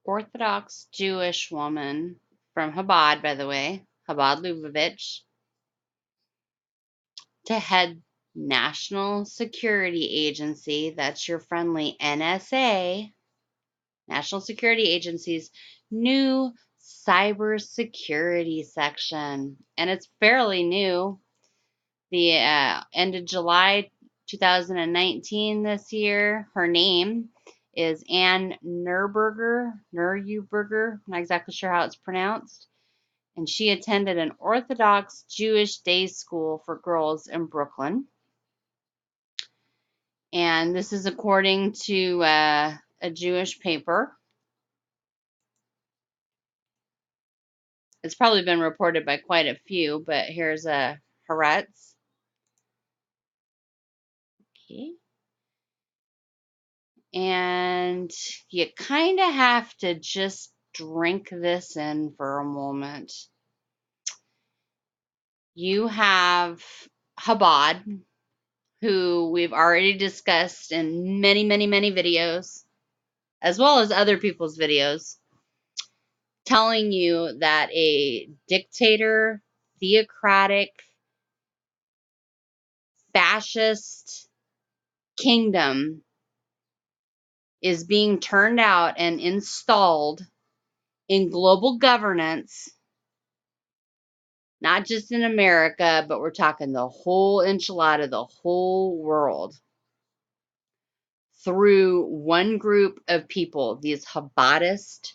Orthodox Jewish woman from Habad, by the way, Habad Lubavitch, to head National Security Agency, that's your friendly NSA, National Security Agency's new cybersecurity section. And it's fairly new. The end of July 2019 this year. Her name is Ann Neuberger, I'm not exactly sure how it's pronounced. And she attended an Orthodox Jewish day school for girls in Brooklyn. And this is according to a Jewish paper. It's probably been reported by quite a few, but here's a Haaretz. Okay. And you kind of have to just drink this in for a moment. You have Habad, who we've already discussed in many, many, many videos, as well as other people's videos, telling you that a dictator, theocratic, fascist kingdom is being turned out and installed in global governance, not just in America, but we're talking the whole enchilada, the whole world, through one group of people, these Habadist,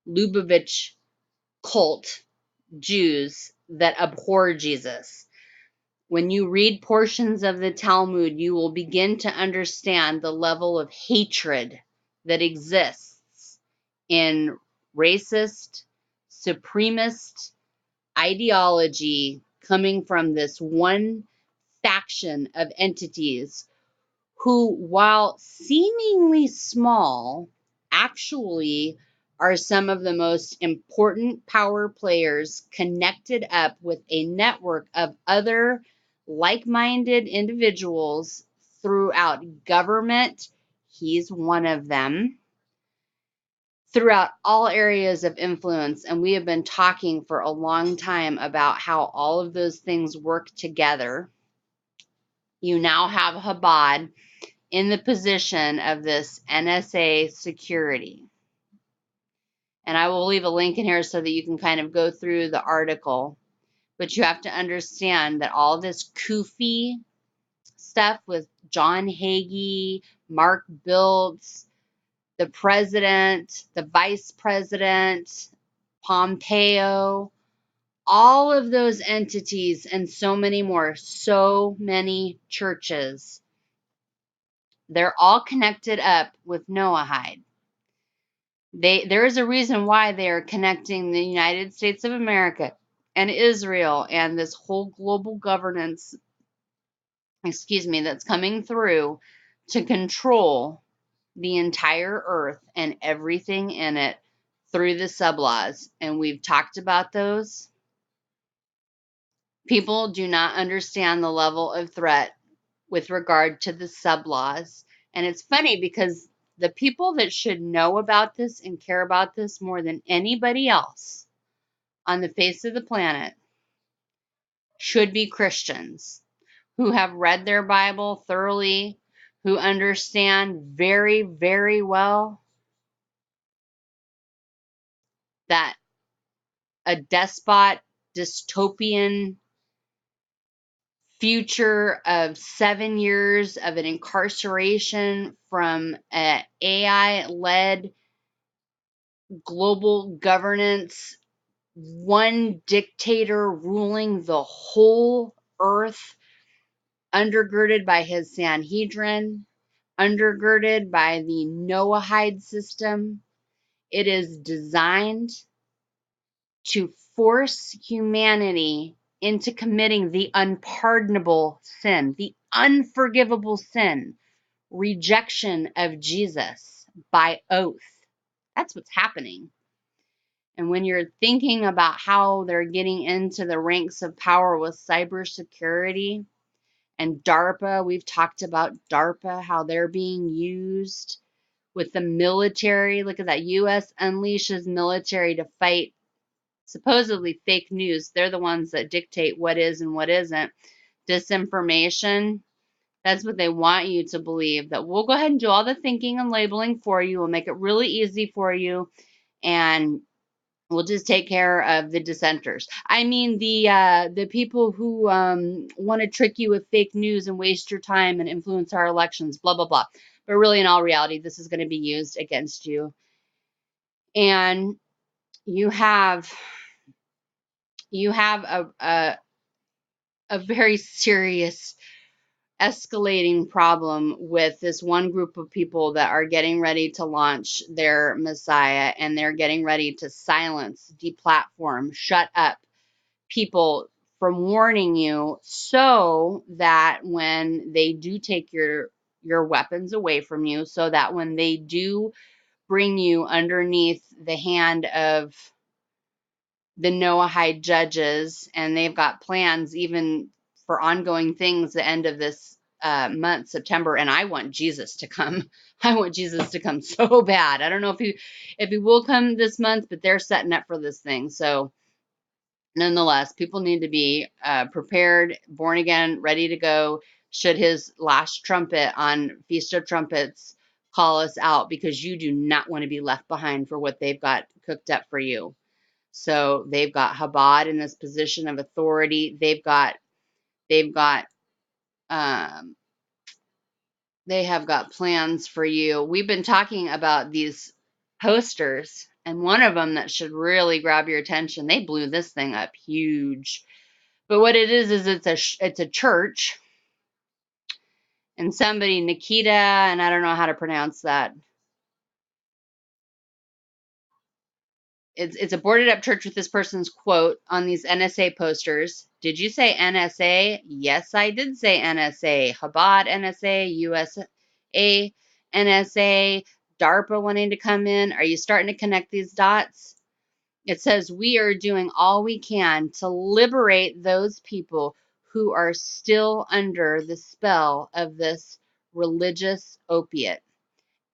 Lubavitch cult Jews that abhor Jesus. When you read portions of the Talmud, you will begin to understand the level of hatred that exists in racist, supremacist ideology coming from this one faction of entities who, while seemingly small, actually are some of the most important power players connected up with a network of other like-minded individuals throughout government. He's one of them. Throughout all areas of influence, and we have been talking for a long time about how all of those things work together. You now have Habad in the position of this NSA security. And I will leave a link in here so that you can kind of go through the article. But you have to understand that all this kufi stuff with John Hagee, Mark Biltz, the president, the vice president, Pompeo, all of those entities and so many more, so many churches, they're all connected up with Noahide. There is a reason why they are connecting the United States of America and Israel and this whole global governance, that's coming through to control the entire earth and everything in it through the sub-laws. And we've talked about those. People do not understand the level of threat with regard to the sub-laws. And it's funny because the people that should know about this and care about this more than anybody else on the face of the planet should be Christians who have read their Bible thoroughly, who understand very, very well that a despot, dystopian future of 7 years of an incarceration from an AI-led global governance, one dictator ruling the whole earth, undergirded by his Sanhedrin, undergirded by the Noahide system. It is designed to force humanity into committing the unpardonable sin, the unforgivable sin, rejection of Jesus by oath. That's what's happening. And when you're thinking about how they're getting into the ranks of power with cybersecurity and DARPA, we've talked about DARPA, how they're being used with the military. Look at that. U.S. unleashes military to fight supposedly fake news. They're the ones that dictate what is and what isn't. Disinformation. That's what they want you to believe, that we'll go ahead and do all the thinking and labeling for you. We'll make it really easy for you. And we'll just take care of the dissenters. I mean, the people who want to trick you with fake news and waste your time and influence our elections, blah, blah, blah. But really, in all reality, this is going to be used against you. And you have a very serious escalating problem with this one group of people that are getting ready to launch their Messiah, and they're getting ready to silence, deplatform, shut up people from warning you, so that when they do take your weapons away from you, so that when they do bring you underneath the hand of the Noahide judges, and they've got plans even for ongoing things the end of this month, September. And I want Jesus to come. I want Jesus to come so bad. I don't know if he will come this month, but they're setting up for this thing. So nonetheless, people need to be prepared, born again, ready to go, should his last trumpet on Feast of Trumpets call us out, because you do not want to be left behind for what they've got cooked up for you. So they've got Habad in this position of authority. They have got plans for you. We've been talking about these posters, and one of them that should really grab your attention. They blew this thing up huge. But what it is it's a church, and somebody, Nikita, and I don't know how to pronounce that. It's a boarded up church with this person's quote on these NSA posters. Did you say NSA? Yes, I did say NSA. Habad NSA, USA NSA, DARPA wanting to come in. Are you starting to connect these dots? It says we are doing all we can to liberate those people who are still under the spell of this religious opiate.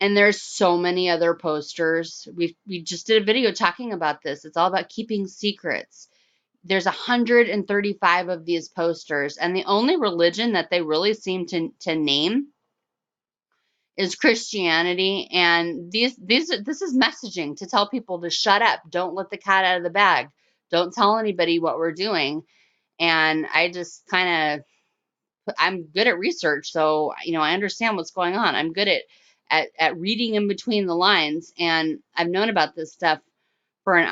And there's so many other posters. We just did a video talking about this. It's all about keeping secrets. There's 135 of these posters, and the only religion that they really seem to name is Christianity. And this is messaging to tell people to shut up. Don't let the cat out of the bag. Don't tell anybody what we're doing. And I just I'm good at research, so I understand what's going on. I'm good at reading in between the lines, and I've known about this stuff for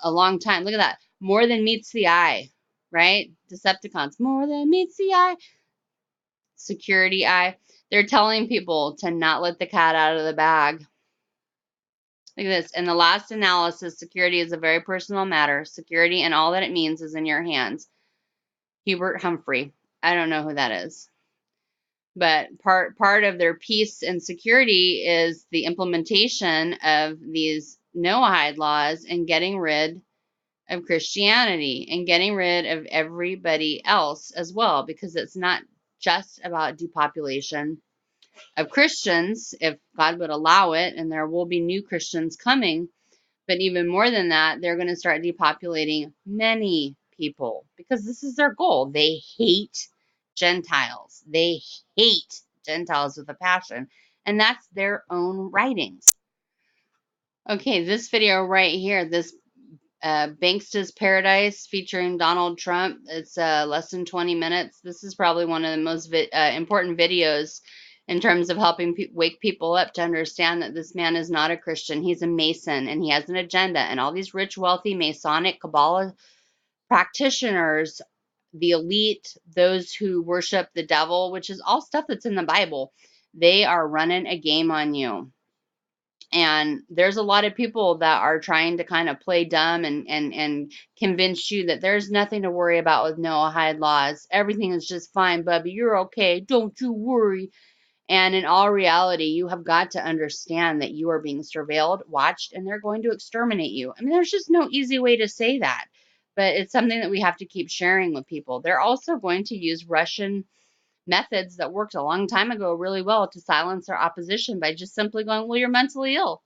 a long time. Look at that. More than meets the eye, right? Decepticons. More than meets the eye. Security eye. They're telling people to not let the cat out of the bag. Look at this. In the last analysis, security is a very personal matter. Security and all that it means is in your hands. Hubert Humphrey. I don't know who that is. But part of their peace and security is the implementation of these Noahide laws and getting rid of Christianity and getting rid of everybody else as well, because it's not just about depopulation of Christians, if God would allow it, and there will be new Christians coming. But even more than that, they're going to start depopulating many people, because this is their goal. They hate Gentiles. They hate Gentiles with a passion. And that's their own writings. Okay, this video right here, this Banksters Paradise featuring Donald Trump. It's less than 20 minutes. This is probably one of the most important videos in terms of helping wake people up to understand that this man is not a Christian. He's a Mason, and he has an agenda. And all these rich, wealthy, Masonic, Kabbalah practitioners, the elite, those who worship the devil, which is all stuff that's in the Bible, they are running a game on you. And there's a lot of people that are trying to kind of play dumb and convince you that there's nothing to worry about with Noahide laws. Everything is just fine, Bubby. You're okay. Don't you worry. And in all reality, you have got to understand that you are being surveilled, watched, and they're going to exterminate you. I mean, there's just no easy way to say that, but it's something that we have to keep sharing with people. They're also going to use Russian methods that worked a long time ago really well to silence their opposition by just simply going, well, you're mentally ill.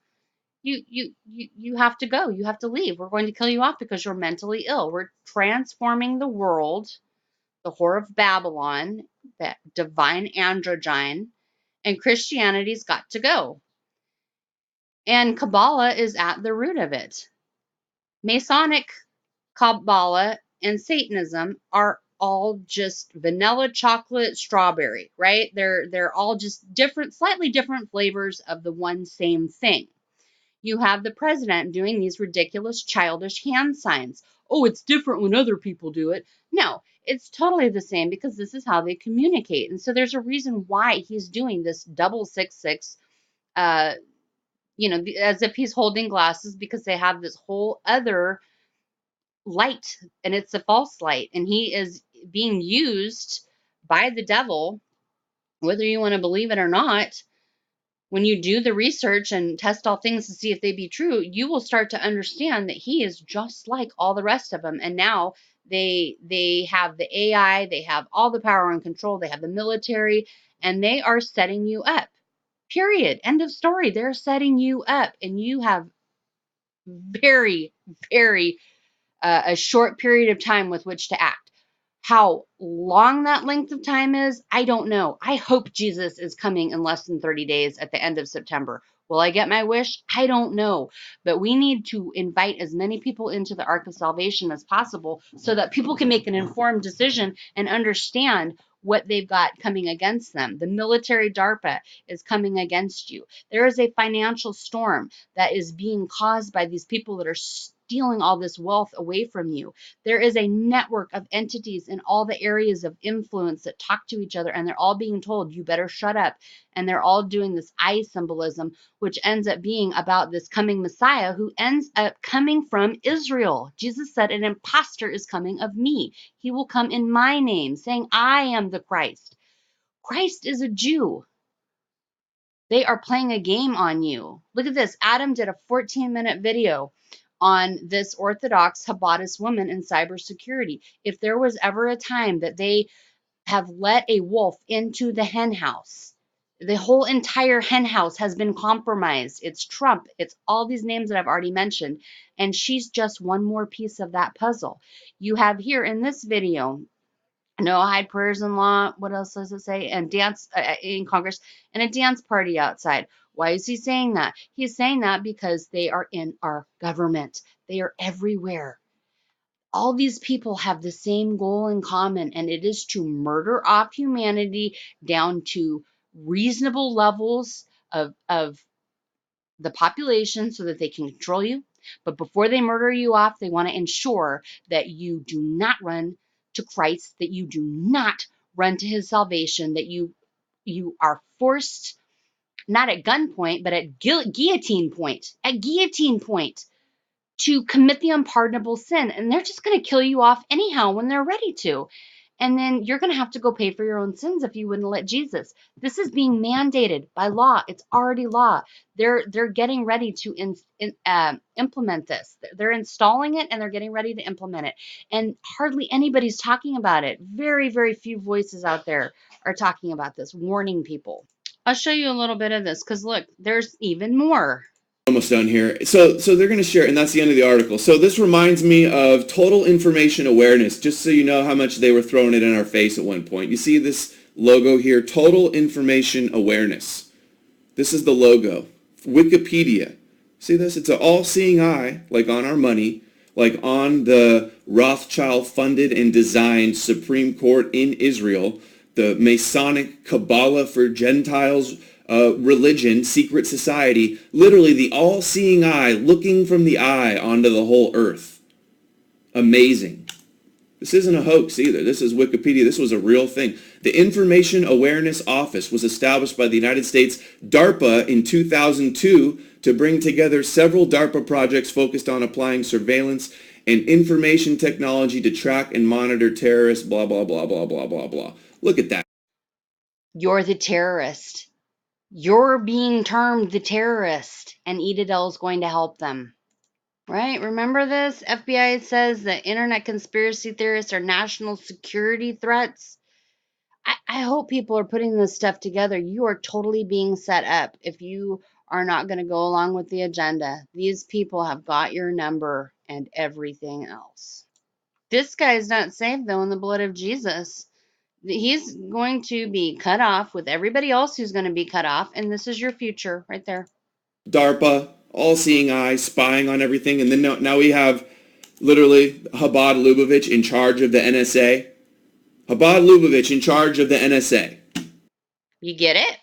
You have to go. You have to leave. We're going to kill you off because you're mentally ill. We're transforming the world, the Whore of Babylon, that divine androgyne, and Christianity's got to go. And Kabbalah is at the root of it. Masonic Kabbalah and Satanism are all just vanilla, chocolate, strawberry, right? They're all just different, slightly different flavors of the one same thing. You have the president doing these ridiculous, childish hand signs. Oh, it's different when other people do it. No, it's totally the same because this is how they communicate. And so there's a reason why he's doing this double 666, as if he's holding glasses, because they have this whole other light, and it's a false light, and he is being used by the devil, whether you want to believe it or not. When you do the research and test all things to see if they be true, you will start to understand that he is just like all the rest of them. And now they have the AI, they have all the power and control, they have the military, and they are setting you up. Period. End of story. They're setting you up, and you have very, very a short period of time with which to act. How long that length of time is, I don't know. I hope Jesus is coming in less than 30 days at the end of September. Will I get my wish? I don't know. But we need to invite as many people into the ark of salvation as possible so that people can make an informed decision and understand what they've got coming against them. The military DARPA is coming against you. There is a financial storm that is being caused by these people that are stealing all this wealth away from you. There is a network of entities in all the areas of influence that talk to each other, and they're all being told, you better shut up. And they're all doing this eye symbolism, which ends up being about this coming Messiah who ends up coming from Israel. Jesus said, an imposter is coming of me. He will come in my name, saying, I am the Christ. Christ is a Jew. They are playing a game on you. Look at this. Adam did a 14-minute video on this Orthodox Habadist woman in cybersecurity. If there was ever a time that they have let a wolf into the hen house, the whole entire hen house has been compromised. It's Trump. It's all these names that I've already mentioned. And she's just one more piece of that puzzle. You have here in this video, Noahide prayers in law. What else does it say? And dance in Congress, and a dance party outside. Why is he saying that? He's saying that because they are in our government. They are everywhere. All these people have the same goal in common, and it is to murder off humanity down to reasonable levels of the population so that they can control you. But before they murder you off, they want to ensure that you do not run to Christ, that you do not run to his salvation, that you are forced, not at gunpoint, but at guillotine point, to commit the unpardonable sin. And they're just going to kill you off anyhow when they're ready to. And then you're going to have to go pay for your own sins if you wouldn't let Jesus. This is being mandated by law. It's already law. They're getting ready to implement this. They're installing it, and they're getting ready to implement it. And hardly anybody's talking about it. Very, very few voices out there are talking about this, warning people. I'll show you a little bit of this because look, there's even more. Almost done here. So they're going to share, and that's the end of the article. So this reminds me of total information awareness, just so you know how much they were throwing it in our face at one point. You see this logo here, total information awareness. This is the logo. Wikipedia. See this? It's an all-seeing eye, like on our money, like on the Rothschild-funded and designed Supreme Court in Israel, the Masonic Kabbalah for Gentiles religion, secret society, literally the all-seeing eye looking from the eye onto the whole earth. Amazing. This isn't a hoax either. This is Wikipedia. This was a real thing. The Information Awareness Office was established by the United States DARPA in 2002 to bring together several DARPA projects focused on applying surveillance and information technology to track and monitor terrorists, blah, blah, blah, blah, blah, blah, blah. Look at that. You're the terrorist. You're being termed the terrorist, and Edidel is going to help them. Right? Remember this? FBI says that internet conspiracy theorists are national security threats. I hope people are putting this stuff together. You are totally being set up if you are not going to go along with the agenda. These people have got your number and everything else. This guy is not saved, though, in the blood of Jesus. He's going to be cut off with everybody else who's going to be cut off, and this is your future right there. DARPA, all-seeing eye, spying on everything, and then now we have literally Habad Lubavitch in charge of the NSA. Habad Lubavitch in charge of the NSA. You get it?